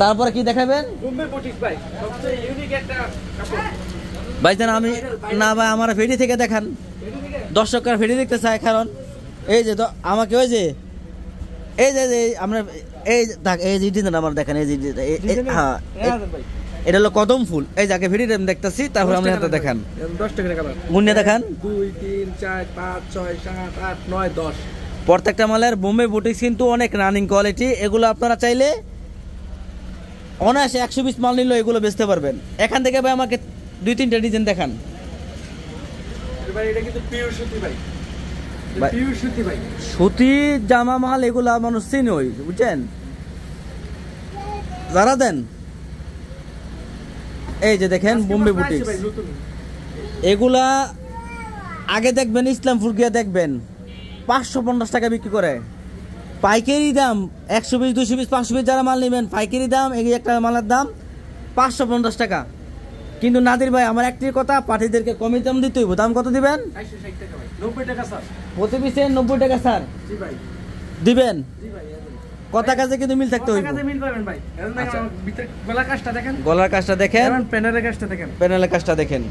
তারপরে কি দেখাবেন ভাইজান? আমি না ভাই, আমার ফেরি থেকে দেখান, দর্শকরা ফেরি দেখতে চায়। কারণ এই যে আমাকে ওই যে এই যে আমরা এই আমার দেখেন, এই যে হ্যাঁ এটা হলো কদম ফুল। এই যাকে ভিডিও দেখতেছি, তারপর আমরা হাতে দেখান, 10 টাকা কালার গুণে দেখান, 2 3 4 5 6 7 8 9 10। প্রত্যেকটা মালের বোম্বে বুটিক্স কিন্তু অনেক রানিং কোয়ালিটি। এগুলো আপনারা চাইলে অনায়াসে 120 মাল নিলেও এগুলো বেচতে পারবেন। এখান থেকে ভাই আমাকে 2-3টা ডিজাইন দেখান ভাই। এটা কিন্তু পিওর সুতি ভাই, পিওর সুতি ভাই, সুতি জামা মাল এগুলা মানুষ চিনে, ওই বুঝছেন যারা দেন। এই যে দেখেন বোম্বে বুটিক্স, এগুলা আগে দেখবেন ইসলামপুর গিয়ে দেখবেন 550 টাকা বিক্রি করে। পাইকারি দাম 120, 220, 520 যারা মাল নেবেন পাইকারি দাম, এই একটা মালের দাম 550 টাকা। কিন্তু নাদির ভাই, আমার একটি কথা, পার্টিদেরকে কমে দাম দিতে হইব। দাম কত দিবেন? 460 টাকা ভাই, 90 টাকা স্যার, প্রতি পিসে 90 টাকা স্যার। জি ভাই দিবেন। জি ভাই, কথা কাজে কিন্তু মিল থাকতে হইব। কথা কাজে মিল পাবেন ভাই। আচ্ছা, ভিতরে গলার কাজটা দেখেন, গলার কাজটা দেখেন, প্যানেলের কাজটা দেখেন, প্যানেলের কাজটা দেখেন।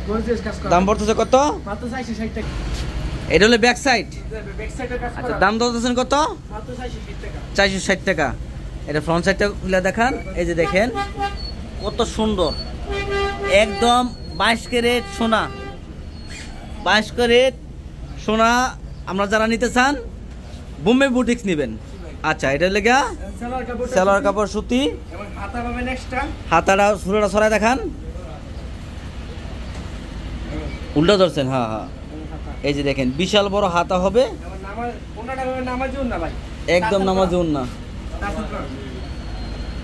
গর্জিয়াস কাজ করা। দাম পড়তেছে কত? মাত্র 460 টাকা। এটা হলো ব্যাক সাইড। ব্যাক সাইডের কাজ আচ্ছা, করা। দাম দরতেছেন কত? মাত্র 460 টাকা। 460 টাকা। এটা ফ্রন্ট সাইডটা খুলে দেখান। এই যে দেখেন কত সুন্দর, একদম 22 ক্যারেট সোনা, 22 ক্যারেট সোনা। আমরা যারা নিতে চান বোম্বে বুটিক্স নেবেন। আচ্ছা, এটা লেগা সালোয়ার কাপড় সুতি, এবং হাতা পাবেন এক্সট্রা। হাতাটা সুরাটা সরাই দেখান, উল্টা ধরছেন। হ্যাঁ হ্যাঁ, এই যে দেখেন বিশাল বড় হাতা হবে, একদম নামাজি ওন্না।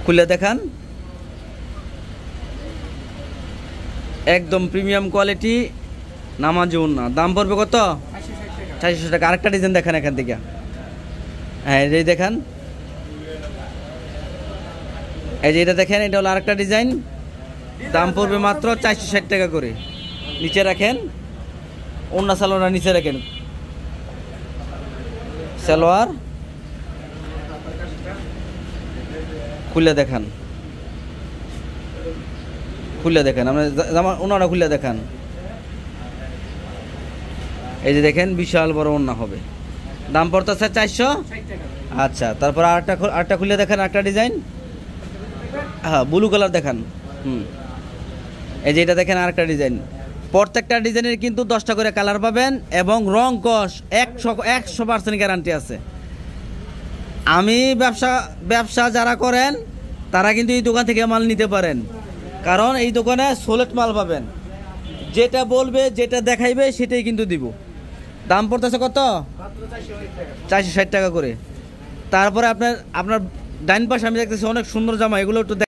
খুলে দেখান, একদম প্রিমিয়াম কোয়ালিটি নামাজি ওন্না। দাম পড়বে কত? 460 টাকা। আরেকটা ডিজাইন দেখান এখান থেকে। হ্যাঁ, এই দেখান, এই যে এটা দেখেন, এটা হলো আরেকটা ডিজাইন। দাম পড়বে মাত্র 460 টাকা করে। নিচে রাখেন, ওন্না সালোয়ার নিচে রাখেন, সালোয়ার খুলে দেখান, খুলে দেখেন, আমরা জামা ওনারা খুলে দেখান। এই যে দেখেন বিশাল বড় ওন্না হবে। দাম পড়তেছে 460 টাকা। আচ্ছা, তারপর আরেকটা খুলে দেখেন, আরেকটা ডিজাইন। হ্যাঁ, ব্লু কালার দেখান। এই যে এটা দেখেন আরেকটা ডিজাইন। প্রত্যেকটা ডিজাইনের কিন্তু 10টা করে কালার পাবেন এবং রং কস 100% গ্যারান্টি আছে। আমি ব্যবসা যারা করেন তারা কিন্তু এই দোকান থেকে মাল নিতে পারেন, কারণ এই দোকানে সোলেট মাল পাবেন। যেটা বলবে, যেটা দেখাইবে সেটাই কিন্তু দিব। দাম পড়তেছে কত? 460 টাকা করে। তারপরে আপনার ডাইন পাশে আমি দেখতেছি অনেক সুন্দর জামা, এগুলো একটু